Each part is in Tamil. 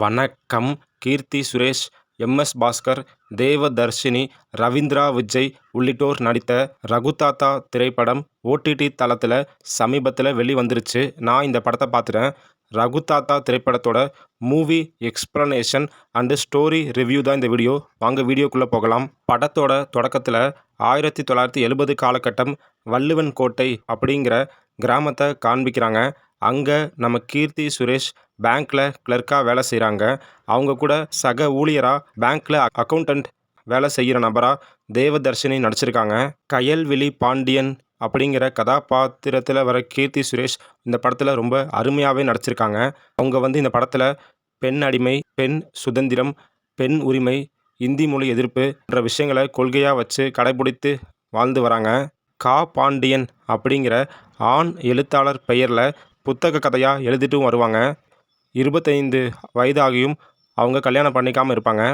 வணக்கம். கீர்த்தி சுரேஷ், எம்.எஸ். பாஸ்கர், தேவதர்ஷினி, ரவீந்திரா விஜய் உள்ளிட்டோர் நடித்த ரகுதாத்தா திரைப்படம் ஓடிடி தளத்தில் சமீபத்தில் வெளிவந்துருச்சு. நான் இந்த படத்தை பார்த்துட்டேன். ரகுதாத்தா திரைப்படத்தோட movie explanation and story review தான் இந்த வீடியோ. வாங்க வீடியோக்குள்ளே போகலாம். படத்தோட தொடக்கத்தில் 1970 காலகட்டம் வள்ளுவன் கோட்டை அப்படிங்கிற கிராமத்தை காண்பிக்கிறாங்க. அங்கே நம்ம கீர்த்தி சுரேஷ் பேங்க்கில் கிளர்க்காக வேலை செய்கிறாங்க. அவங்க கூட சக ஊழியராக பேங்க்கில் அக்கௌண்டன்ட் வேலை செய்கிற நபராக தேவதர்ஷினி நடிச்சிருக்காங்க. கயல்விழி பாண்டியன் அப்படிங்கிற கதாபாத்திரத்தில் வர கீர்த்தி சுரேஷ் இந்த படத்தில் ரொம்ப அருமையாகவே நடிச்சிருக்காங்க. அவங்க இந்த படத்தில் பெண் அடிமை, பெண் சுதந்திரம், பெண் உரிமை, இந்தி மொழி எதிர்ப்பு என்ற விஷயங்களை கொள்கையாக வச்சு கடைபிடித்து வாழ்ந்து வராங்க. பாண்டியன் அப்படிங்கிற ஆண் எழுத்தாளர் பெயரில் புத்தக கதையாக எழுதிட்டும் வருவாங்க. 25 வயதாகியும் அவங்க கல்யாணம் பண்ணிக்காமல் இருப்பாங்க.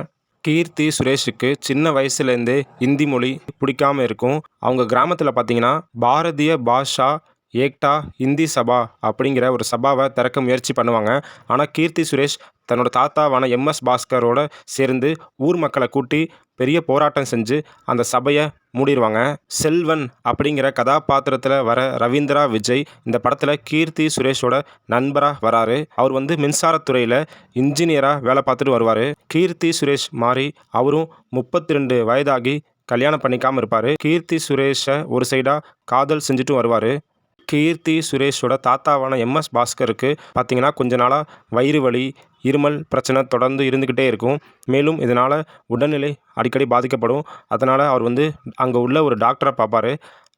கீர்த்தி சுரேஷுக்கு சின்ன வயசுலேருந்தே இந்தி மொழி பிடிக்காமல் இருக்கும். அவங்க கிராமத்தில் பார்த்திங்கன்னா பாரதிய பாஷா ஏக்டா இந்தி சபா அப்படிங்கிற ஒரு சபாவை திறக்க முயற்சி பண்ணுவாங்க. ஆனால் கீர்த்தி சுரேஷ் தன்னோட தாத்தாவான எம்.எஸ். பாஸ்கரோடு சேர்ந்து ஊர் மக்களை கூட்டி பெரிய போராட்டம் செஞ்சு அந்த சபையை மூடிடுவாங்க. செல்வன் அப்படிங்கிற கதாபாத்திரத்தில் வர ரவீந்திரா விஜய் இந்த படத்தில் கீர்த்தி சுரேஷோட நண்பராக வராரு. அவர் மின்சாரத்துறையில் இன்ஜினியராக வேலை பார்த்துட்டு வருவார். கீர்த்தி சுரேஷ் மாறி அவரும் 32 வயதாகி கல்யாணம் பண்ணிக்காமல் இருப்பார். கீர்த்தி சுரேஷை ஒரு சைடாக காதல் செஞ்சுட்டும் வருவார். கீர்த்தி சுரேஷோட தாத்தாவான எம்.எஸ். பாஸ்கருக்கு பார்த்திங்கன்னா கொஞ்ச நாளாக வயிறு வலி, இருமல் பிரச்சனை தொடர்ந்து இருந்துக்கிட்டே இருக்கும். மேலும் இதனால் உடல்நிலை அடிக்கடி பாதிக்கப்படும். அதனால் அவர் அங்கே உள்ள ஒரு டாக்டரை பார்ப்பார்.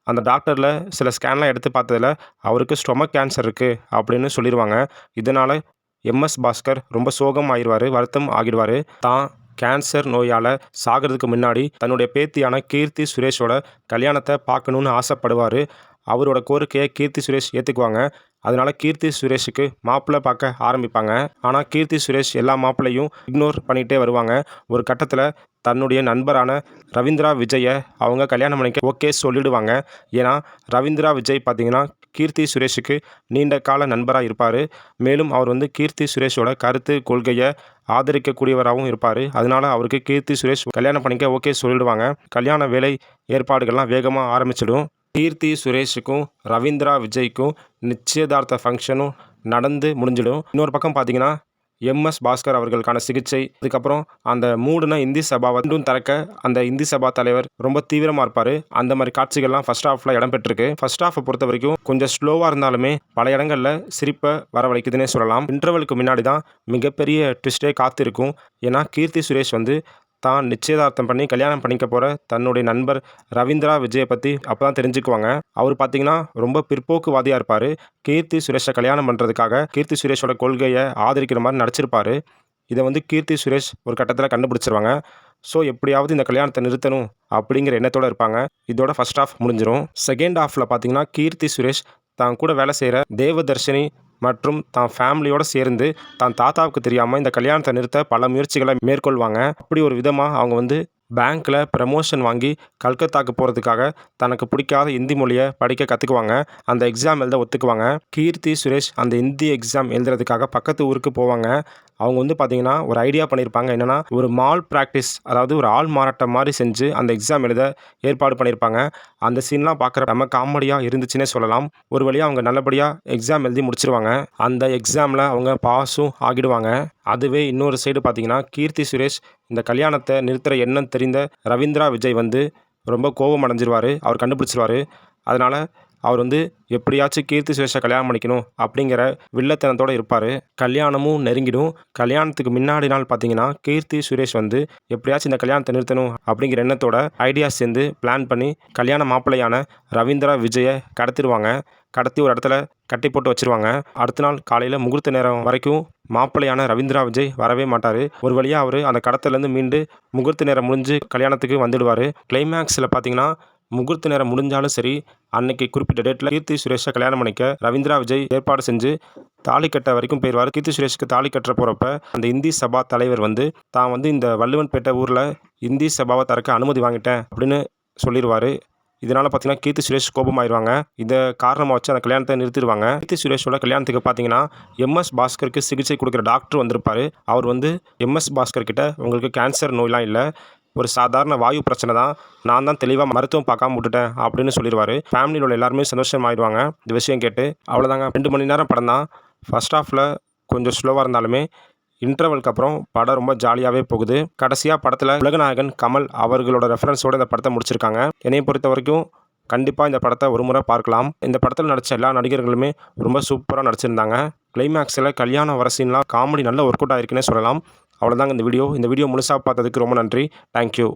அந்த டாக்டரில் சில ஸ்கேன்லாம் எடுத்து பார்த்ததில் அவருக்கு ஸ்டொமக் கேன்சர் இருக்குது அப்படின்னு சொல்லிடுவாங்க. இதனால் எம்.எஸ். பாஸ்கர் ரொம்ப சோகம் ஆகிடுவார், வருத்தம் ஆகிடுவார். தான் கேன்சர் நோயால் சாகிறதுக்கு முன்னாடி தன்னுடைய பேத்தியான கீர்த்தி சுரேஷோட கல்யாணத்தை பார்க்கணுன்னு ஆசைப்படுவார். அவரோட கோரிக்கையை கீர்த்தி சுரேஷ் ஏற்றுக்குவாங்க. அதனால் கீர்த்தி சுரேஷுக்கு மாப்பிள்ளை பார்க்க ஆரம்பிப்பாங்க. ஆனால் கீர்த்தி சுரேஷ் எல்லா மாப்பிள்ளையும் இக்னோர் பண்ணிகிட்டே வருவாங்க. ஒரு கட்டத்தில் தன்னுடைய நண்பரான ரவீந்திரா விஜயை அவங்க கல்யாணம் பண்ணிக்க ஓகே சொல்லிடுவாங்க. ஏன்னா ரவீந்திரா விஜய் பார்த்திங்கன்னா கீர்த்தி சுரேஷுக்கு நீண்ட கால நண்பராக இருப்பார். மேலும் அவர் கீர்த்தி சுரேஷோட கருத்து கொள்கையை ஆதரிக்கக்கூடியவராகவும் இருப்பார். அதனால் அவருக்கு கீர்த்தி சுரேஷ் கல்யாணம் பண்ணிக்க ஓகே சொல்லிடுவாங்க. கல்யாண வேலை ஏற்பாடுகள்லாம் வேகமாக ஆரம்பிச்சிடும். கீர்த்தி சுரேஷுக்கும் ரவீந்திரா விஜய்க்கும் நிச்சயதார்த்த ஃபங்க்ஷனும் நடந்து முடிஞ்சிடும். இன்னொரு பக்கம் பார்த்திங்கன்னா எம்.எஸ். பாஸ்கர் அவர்களுக்கான சிகிச்சை, அதுக்கப்புறம் அந்த மூடுன இந்தி சபாவை திறக்க அந்த இந்தி சபா தலைவர் ரொம்ப தீவிரமாக இருப்பார். அந்த மாதிரி காட்சிகள்லாம் ஃபர்ஸ்ட் ஹாஃபில் இடம்பெற்றிருக்கு. ஃபர்ஸ்ட் ஹாஃபை பொறுத்த வரைக்கும் கொஞ்சம் ஸ்லோவாக இருந்தாலுமே பல இடங்களில் சிரிப்பை வரவழைக்குதுன்னே சொல்லலாம். இன்டர்வலுக்கு முன்னாடி தான் மிகப்பெரிய ட்விஸ்டே காத்திருக்கும். ஏன்னா கீர்த்தி சுரேஷ் தான் நிச்சயதார்த்தம் பண்ணி கல்யாணம் பண்ணிக்க போகிற தன்னுடைய நண்பர் ரவீந்திரா விஜயை பற்றி அப்போ தான் தெரிஞ்சுக்குவாங்க. அவர் பார்த்திங்கன்னா ரொம்ப பிற்போக்குவாதியாக இருப்பார். கீர்த்தி சுரேஷை கல்யாணம் பண்ணுறதுக்காக கீர்த்தி சுரேஷோட கொள்கையை ஆதரிக்கிற மாதிரி நடிச்சிருப்பார். இதை கீர்த்தி சுரேஷ் ஒரு கட்டத்தில் கண்டுபிடிச்சிருவாங்க. ஸோ எப்படியாவது இந்த கல்யாணத்தை நிறுத்தணும் அப்படிங்கிற எண்ணத்தோடு இருப்பாங்க. இதோட ஃபர்ஸ்ட் ஹாஃப் முடிஞ்சிடும். செகண்ட் ஹாஃபில் பார்த்திங்கன்னா கீர்த்தி சுரேஷ் தான் கூட வேலை செய்கிற தேவதர்ஷினி மற்றும் தான் ஃபேமிலியோடு சேர்ந்து தான் தாத்தாவுக்கு தெரியாமல் இந்த கல்யாணத்தை நிறுத்த பல முயற்சிகளை மேற்கொள்வாங்க. அப்படி ஒரு விதமாக அவங்க பேங்க்கில் ப்ரமோஷன் வாங்கி கல்கத்தாவுக்கு போகிறதுக்காக தனக்கு பிடிக்காத இந்தி மொழியை படிக்க கற்றுக்குவாங்க. அந்த எக்ஸாம் எழுத ஒத்துக்குவாங்க. கீர்த்தி சுரேஷ் அந்த இந்தி எக்ஸாம் எழுதுறதுக்காக பக்கத்து ஊருக்கு போவாங்க. அவங்க பார்த்திங்கன்னா ஒரு ஐடியா பண்ணியிருப்பாங்க. என்னென்னா ஒரு மால் ப்ராக்டிஸ், அதாவது ஒரு ஆள் மாறாட்டம் மாதிரி செஞ்சு அந்த எக்ஸாம் எழுத ஏற்பாடு பண்ணியிருப்பாங்க. அந்த சீன்லாம் பார்க்குற நம்ம காமெடியாக இருந்துச்சுன்னே சொல்லலாம். ஒரு வழியாக அவங்க நல்லபடியாக எக்ஸாம் எழுதி முடிச்சிருவாங்க. அந்த எக்ஸாமில் அவங்க பாஸும் ஆகிடுவாங்க. அதுவே இன்னொரு சைடு பார்த்திங்கன்னா கீர்த்தி சுரேஷ் இந்த கல்யாணத்தை நிறுத்துகிற எண்ணம் தெரிந்த ரவீந்திரா விஜய் ரொம்ப கோபம் அடைஞ்சிருவார். அவர் கண்டுபிடிச்சிருவார். அதனால் அவர் எப்படியாச்சும் கீர்த்தி சுரேஷை கல்யாணம் பண்ணிக்கணும் அப்படிங்கிற வில்லத்தனத்தோடு இருப்பார். கல்யாணமும் நெருங்கிடும். கல்யாணத்துக்கு முன்னாடி நாள் பார்த்திங்கன்னா கீர்த்தி சுரேஷ் எப்படியாச்சும் இந்த கல்யாணத்தை நிறுத்தணும் அப்படிங்கிற எண்ணத்தோட ஐடியா சேர்ந்து பிளான் பண்ணி கல்யாண மாப்பிள்ளையான ரவீந்திரா விஜயை கடத்திடுவாங்க. கடத்தி ஒரு இடத்துல கட்டி போட்டு வச்சுருவாங்க. அடுத்த நாள் காலையில் முகூர்த்த நேரம் வரைக்கும் மாப்பிள்ளையான ரவீந்திரா விஜய் வரவே மாட்டார். ஒரு வழியாக அவர் அந்த கடத்திலேருந்து மீண்டு முகூர்த்த நேரம் முடிஞ்சு கல்யாணத்துக்கு வந்துடுவார். கிளைமேக்ஸில் பார்த்திங்கன்னா முகூர்த்த நேரம் முடிஞ்சாலும் சரி, அன்னைக்கு குறிப்பிட்ட டேட்டில் கீர்த்தி சுரேஷை கல்யாணம் பண்ணிக்க ரவீந்திரா விஜய் ஏற்பாடு செஞ்சு தாலி கட்ட வரைக்கும் போயிடுவார். கீர்த்தி சுரேஷுக்கு தாலி கட்டுற போகிறப்ப அந்த இந்தி சபா தலைவர் தான் இந்த வள்ளுவன்பேட்டை ஊரில் இந்தி சபாவை திறக்க அனுமதி வாங்கிட்டேன் அப்படின்னு சொல்லிடுவார். இதனால் பார்த்தீங்கன்னா கீர்த்தி சுரேஷ் கோபமாயிருவாங்க. இதை காரணமாக வச்சு அந்த கல்யாணத்தை நிறுத்திடுவாங்க. கீர்த்தி சுரேஷோட கல்யாணத்துக்கு பார்த்தீங்கன்னா எம்எஸ் பாஸ்கருக்கு சிகிச்சை கொடுக்குற டாக்டர் வந்திருப்பார். அவர் வந்து எம்எஸ் பாஸ்கர் கிட்ட உங்களுக்கு கேன்சர் நோயெலாம் இல்லை, ஒரு சாதாரண வாயு பிரச்சனை தான், நான் தான் தெளிவாக மருத்துவம் பார்க்காம விட்டுட்டேன் அப்படின்னு சொல்லிடுவார். ஃபேமிலியில் உள்ள எல்லாருமே சந்தோஷமாயிடுவாங்க இந்த விஷயம் கேட்டு. அவ்வளோதாங்க, 2 மணி நேரம் படம் தான். ஃபர்ஸ்ட் ஹாஃபில் கொஞ்சம் ஸ்லோவாக இருந்தாலுமே இன்டர்வலுக்கு அப்புறம் படம் ரொம்ப ஜாலியாகவே போகுது. கடைசியாக படத்தில் உலகநாயகன் கமல் அவர்களோட ரெஃபரன்ஸோடு இந்த படத்தை முடிச்சிருக்காங்க. என்னையை பொறுத்த வரைக்கும் கண்டிப்பாக இந்த படத்தை ஒரு முறை பார்க்கலாம். இந்த படத்தில் நடித்த எல்லா நடிகர்களுமே ரொம்ப சூப்பராக நடிச்சிருந்தாங்க. கிளைமேக்ஸில் கல்யாணம் வர சீன்லாம் காமெடி நல்ல ஒர்க் அவுட் ஆகிருக்குன்னே சொல்லலாம். அவ்வளோதாங்க இந்த வீடியோ முழுசாக பார்த்ததுக்கு ரொம்ப நன்றி. தேங்க்யூ.